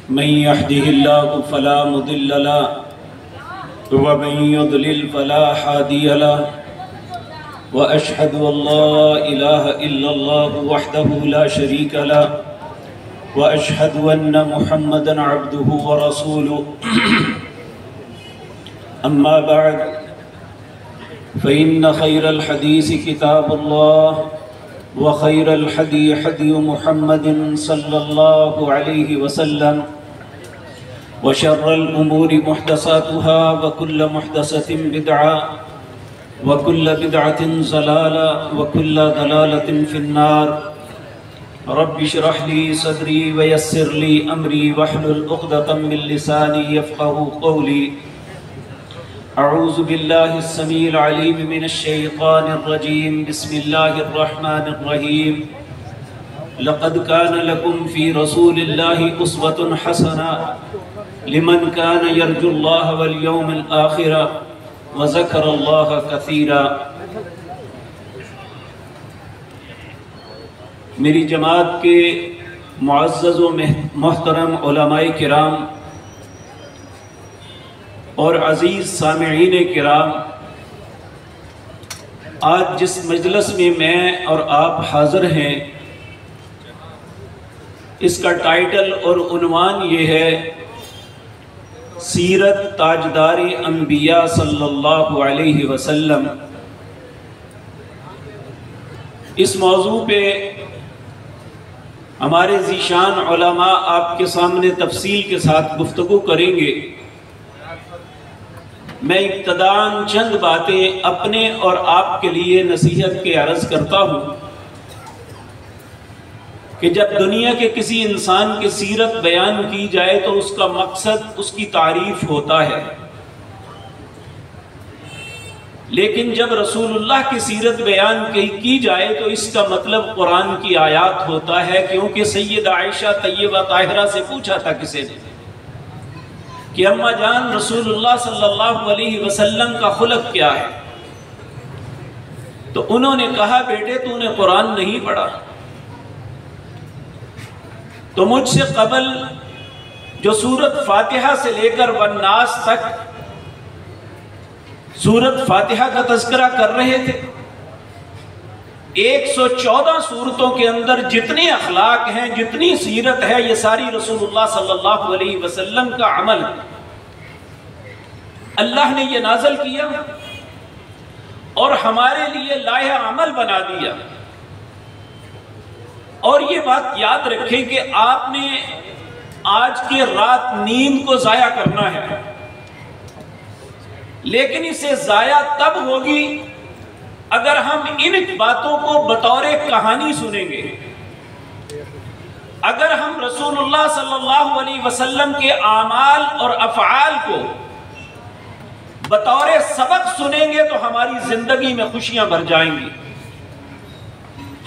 من يهده الله فلا مضل له ومن يضلل فلا هادي له وأشهد أن لا إله إلا الله وحده لا شريك له وأشهد أن محمدًا عبده ورسوله أما بعد فإن خير الحديث كتاب الله وخير الحدي حدي محمد صلى الله عليه وسلم وشر الأمور محدثاتها وكل محدثة بدعة وكل بدعة ضلالة وكل ضلالة في النار رب اشرح لي صدري ويسر لي أمري واحلل عقدة من لساني يفقهوا قولي أعوذ بالله السميع العليم من الشيطان الرجيم بسم الله الرحمن الرحيم لقد كان لكم في رسول الله أسوة حسنة لمن كان يرجو الله واليوم الآخر وذكر الله كثيرا۔ میری جماعت کے معزز و محترم علماء کرام اور عزیز سامعین کرام، آج جس مجلس میں میں اور آپ حاضر ہیں اس کا ٹائٹل اور عنوان یہ ہے سیرت تاجدار انبیاء صلی اللہ علیہ وسلم۔ اس موضوع پہ ہمارے ذیشان علماء آپ کے سامنے تفصیل کے ساتھ گفتگو کریں گے۔ میں ابتداً چند باتیں اپنے اور آپ کے لیے نصیحت کے عرض کرتا ہوں کہ جب دنیا کے کسی انسان کی سیرت بیان کی جائے تو اس کا مقصد اس کی تعریف ہوتا ہے، لیکن جب رسول اللہ کی سیرت بیان کی جائے تو اس کا مطلب قرآن کی آیات ہوتا ہے، کیونکہ سیدہ عائشہ طیبہ طاہرہ سے پوچھا تھا کسی نے کہ اماں جان رسول اللہ صلی اللہ علیہ وسلم کا خلق کیا ہے؟ تو انہوں نے کہا بیٹے تو نے قرآن نہیں پڑھا؟ تو مجھ سے قبل جو سورت فاتحہ سے لے کر والناس تک سورت فاتحہ کا تذکرہ کر رہے تھے، 114 سورتوں کے اندر جتنے اخلاق ہیں، جتنی سیرت ہے، یہ ساری رسول اللہ صلی اللہ علیہ وسلم کا عمل ہے۔ اللہ نے یہ نازل کیا اور ہمارے لیے لائحہ عمل بنا دیا۔ اور یہ بات یاد رکھیں کہ آپ نے آج کی رات نیند کو ضائع کرنا ہے، لیکن اسے ضائع تب ہوگی اگر ہم ان باتوں کو بطور کہانی سنیں گے۔ اگر ہم رسول اللہ صلی اللہ علیہ وسلم کے اعمال اور افعال کو بطور سبق سنیں گے تو ہماری زندگی میں خوشیاں بھر جائیں گی۔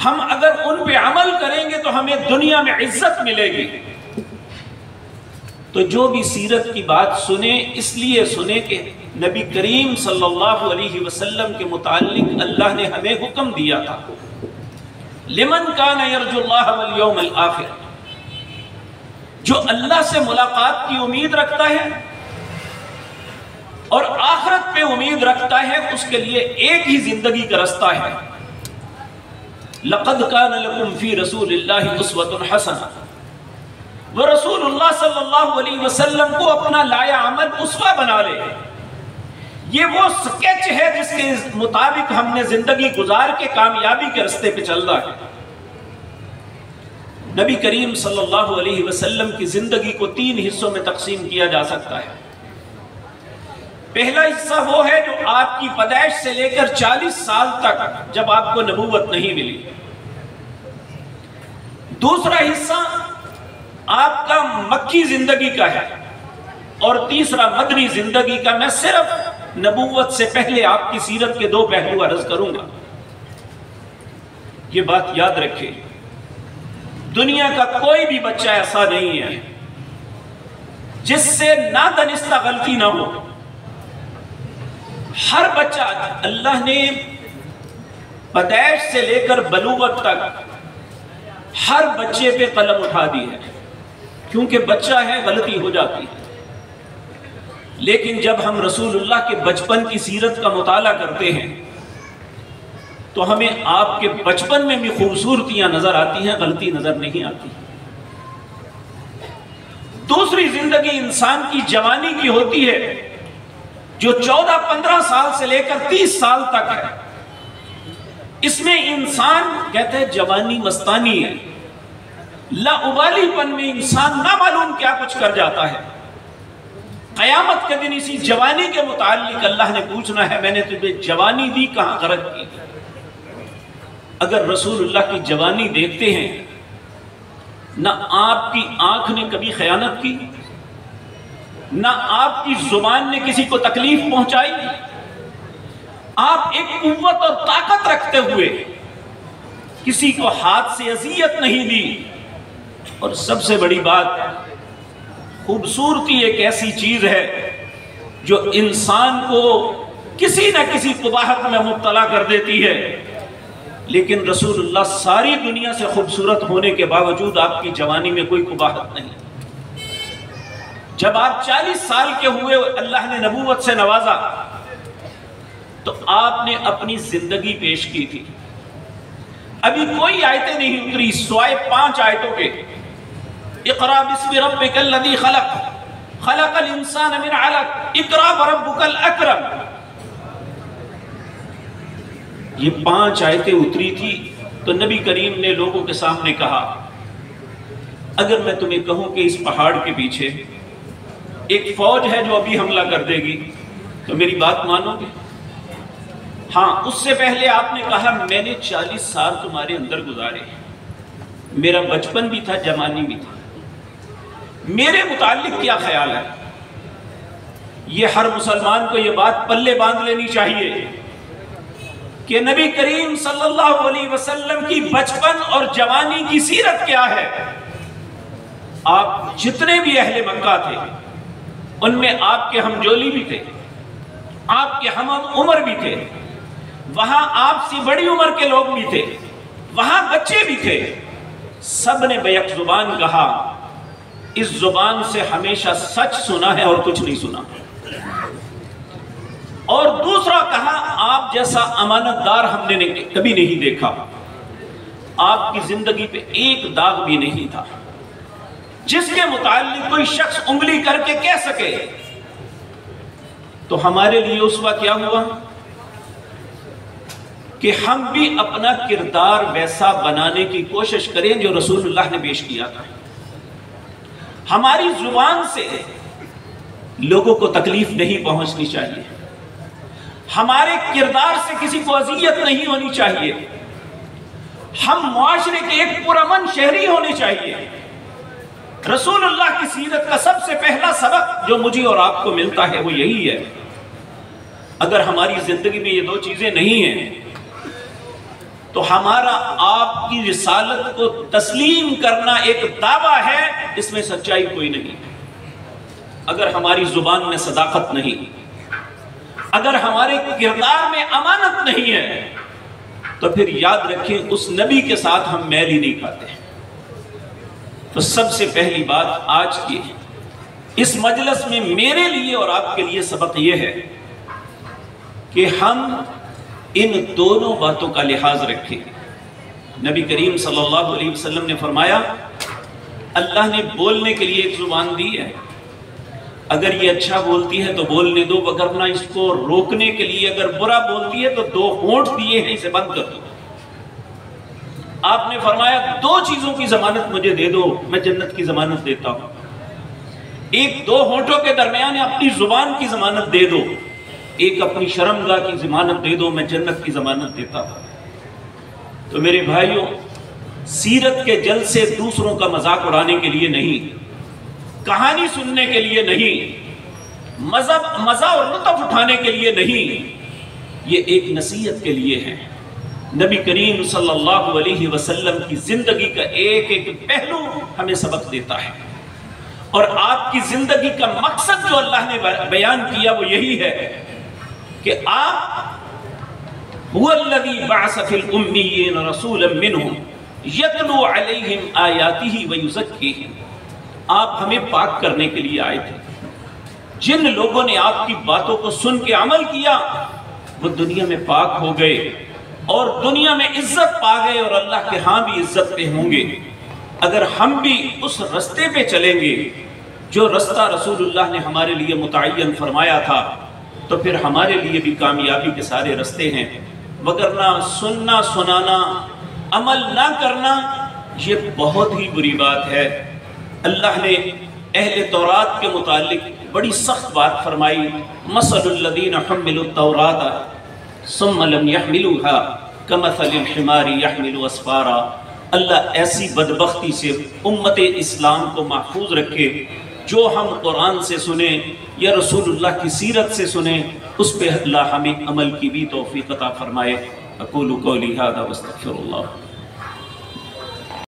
ہم اگر ان پہ عمل کریں گے تو ہمیں دنیا میں عزت ملے گی۔ تو جو بھی سیرت کی بات سنیں اس لیے سنیں کہ نبی کریم صلی اللہ علیہ وسلم کے متعلق اللہ نے ہمیں حکم دیا تھا لمن کان یرجو اللہ والیوم الآخر، جو اللہ سے ملاقات کی امید رکھتا ہے اور آخرت پہ امید رکھتا ہے، اس کے لیے ایک ہی زندگی کا رستہ ہے۔ لقد کان لکم فی رسول اللہ اسوۃ حسنہ، وہ رسول اللہ صلی اللہ علیہ وسلم کو اپنا لائحہ عمل اسوہ بنا لے۔ یہ وہ سکیچ ہے جس کے مطابق ہم نے زندگی گزار کے کامیابی کے رستے پہ چلنا ہے۔ نبی کریم صلی اللہ علیہ وسلم کی زندگی کو 3 حصوں میں تقسیم کیا جا سکتا ہے۔ پہلا حصہ وہ ہے جو آپ کی پیدائش سے لے کر 40 سال تک جب آپ کو نبوت نہیں ملی۔ دوسرا حصہ آپ کا مکی زندگی کا ہے، اور تیسرا مدنی زندگی کا۔ میں صرف نبوت سے پہلے آپ کی سیرت کے 2 پہلو عرض کروں گا۔ یہ بات یاد رکھیں، دنیا کا کوئی بھی بچہ ایسا نہیں ہے جس سے نادانستہ غلطی نہ ہو۔ ہر بچہ اللہ نے پیدائش سے لے کر بلوغت تک ہر بچے پہ قلم اٹھا دی ہے۔ کیونکہ بچہ ہے غلطی ہو جاتی ہے، لیکن جب ہم رسول اللہ کے بچپن کی سیرت کا مطالعہ کرتے ہیں تو ہمیں آپ کے بچپن میں بھی خوبصورتیاں نظر آتی ہیں، غلطی نظر نہیں آتی۔ دوسری زندگی انسان کی جوانی کی ہوتی ہے، جو 14-15 سال سے لے کر 30 سال تک ہے۔ اس میں انسان کہتے ہیں جوانی مستانی ہے، لاابالی پن میں انسان نہ معلوم کیا کچھ کر جاتا ہے۔ قیامت کے دن اسی جوانی کے متعلق اللہ نے پوچھنا ہے، میں نے تجھے جوانی دی کہاں غرق کی؟ اگر رسول اللہ کی جوانی دیکھتے ہیں، نہ آپ کی آنکھ نے کبھی خیانت کی، نہ آپ کی زبان نے کسی کو تکلیف پہنچائی، آپ ایک قوت اور طاقت رکھتے ہوئے کسی کو ہاتھ سے اذیت نہیں دی۔ اور سب سے بڑی بات، خوبصورتی ایک ایسی چیز ہے جو انسان کو کسی نہ کسی قباحت میں مبتلا کر دیتی ہے، لیکن رسول اللہ ساری دنیا سے خوبصورت ہونے کے باوجود آپ کی جوانی میں کوئی قباحت نہیں۔ جب آپ 40 سال کے ہوئے، اللہ نے نبوت سے نوازا تو آپ نے اپنی زندگی پیش کی تھی۔ ابھی کوئی آیتیں نہیں اتری سوائے 5 آیتوں کے۔ اقرا بسم ربک الذی خلق، خلق الانسان من علق، اقرا وربک الاکرم۔ یہ 5 آیتیں اتری تھی تو نبی کریم نے لوگوں کے سامنے کہا، اگر میں تمہیں کہوں کہ اس پہاڑ کے پیچھے ایک فوج ہے جو ابھی حملہ کر دے گی تو میری بات مانو گے؟ ہاں، اس سے پہلے آپ نے کہا میں نے 40 سال تمہارے اندر گزارے، میرا بچپن بھی تھا، جوانی بھی تھا، میرے متعلق کیا خیال ہے؟ یہ ہر مسلمان کو یہ بات پلے باندھ لینی چاہیے کہ نبی کریم صلی اللہ علیہ وسلم کی بچپن اور جوانی کی سیرت کیا ہے۔ آپ جتنے بھی اہل مکہ تھے ان میں آپ کے ہمجولی بھی تھے، آپ کے ہم عمر بھی تھے، وہاں آپ سے بڑی عمر کے لوگ بھی تھے، وہاں بچے بھی تھے، سب نے بیک زبان کہا اس زبان سے ہمیشہ سچ سنا ہے اور کچھ نہیں سنا۔ اور دوسرا کہا آپ جیسا امانت دار ہم نے کبھی نہیں دیکھا، آپ کی زندگی پہ ایک داغ بھی نہیں تھا جس کے متعلق کوئی شخص انگلی کر کے کہہ سکے۔ تو ہمارے لیے اسوہ کیا ہوا کہ ہم بھی اپنا کردار ویسا بنانے کی کوشش کریں جو رسول اللہ نے پیش کیا تھا۔ ہماری زبان سے لوگوں کو تکلیف نہیں پہنچنی چاہیے، ہمارے کردار سے کسی کو اذیت نہیں ہونی چاہیے، ہم معاشرے کے ایک پرامن شہری ہونے چاہیے۔ رسول اللہ کی سیرت کا سب سے پہلا سبق جو مجھے اور آپ کو ملتا ہے وہ یہی ہے، اگر ہماری زندگی میں یہ 2 چیزیں نہیں ہیں تو ہمارا آپ کی رسالت کو تسلیم کرنا ایک دعویٰ ہے، اس میں سچائی کوئی نہیں۔ اگر ہماری زبان میں صداقت نہیں، اگر ہمارے کردار میں امانت نہیں ہے تو پھر یاد رکھیں اس نبی کے ساتھ ہم میل ہی نہیں کھاتے۔ تو سب سے پہلی بات آج کی اس مجلس میں میرے لیے اور آپ کے لیے سبق یہ ہے کہ ہم ان دونوں باتوں کا لحاظ رکھیں۔ نبی کریم صلی اللہ علیہ وسلم نے فرمایا اللہ نے بولنے کے لیے ایک زبان دی ہے، اگر یہ اچھا بولتی ہے تو بولنے دو، وگرنہ اس کو روکنے کے لیے اگر برا بولتی ہے تو 2 ہونٹ دیے ہیں، اسے بند کر دو۔ آپ نے فرمایا 2 چیزوں کی ضمانت مجھے دے دو، میں جنت کی ضمانت دیتا ہوں۔ ایک 2 ہونٹوں کے درمیان اپنی زبان کی ضمانت دے دو، ایک اپنی شرمگاہ کی ضمانت دے دو، میں جنت کی ضمانت دیتا ہوں۔ تو میرے بھائیوں، سیرت کے جلسے دوسروں کا مذاق اڑانے کے لیے نہیں، کہانی سننے کے لیے نہیں، مزہ اور لطف اٹھانے کے لیے نہیں، یہ ایک نصیحت کے لیے ہے۔ نبی کریم صلی اللہ علیہ وسلم کی زندگی کا ایک ایک پہلو ہمیں سبق دیتا ہے، اور آپ کی زندگی کا مقصد جو اللہ نے بیان کیا وہ یہی ہے کہ آپ هو الذی بعث فی الامیین رسولا منہم یتلو علیہم آیاتہ ویزکیہم۔ آپ ہمیں پاک کرنے کے لیے آئے تھے۔ جن لوگوں نے آپ کی باتوں کو سن کے عمل کیا وہ دنیا میں پاک ہو گئے اور دنیا میں عزت پا گئے اور اللہ کے ہاں بھی عزت پہ ہوں گے۔ اگر ہم بھی اس رستے پہ چلیں گے جو رستہ رسول اللہ نے ہمارے لیے متعین فرمایا تھا تو پھر ہمارے لیے بھی کامیابی کے سارے رستے ہیں، وگرنہ سننا سنانا عمل نہ کرنا یہ بہت ہی بری بات ہے۔ اللہ نے اہل تورات کے متعلق بڑی سخت بات فرمائی، مثل الذین حملوا التوراۃ ثم لم يحملوها كمثل الحمار يحمل اسفارا۔ اللہ ایسی بدبختی سے امت اسلام کو محفوظ رکھے، جو ہم قرآن سے سنیں یا رسول اللہ کی سیرت سے سنیں اس پہ اللہ ہمیں عمل کی بھی توفیق عطا فرمائے۔ اقول قولی ھذا واستغفر اللہ۔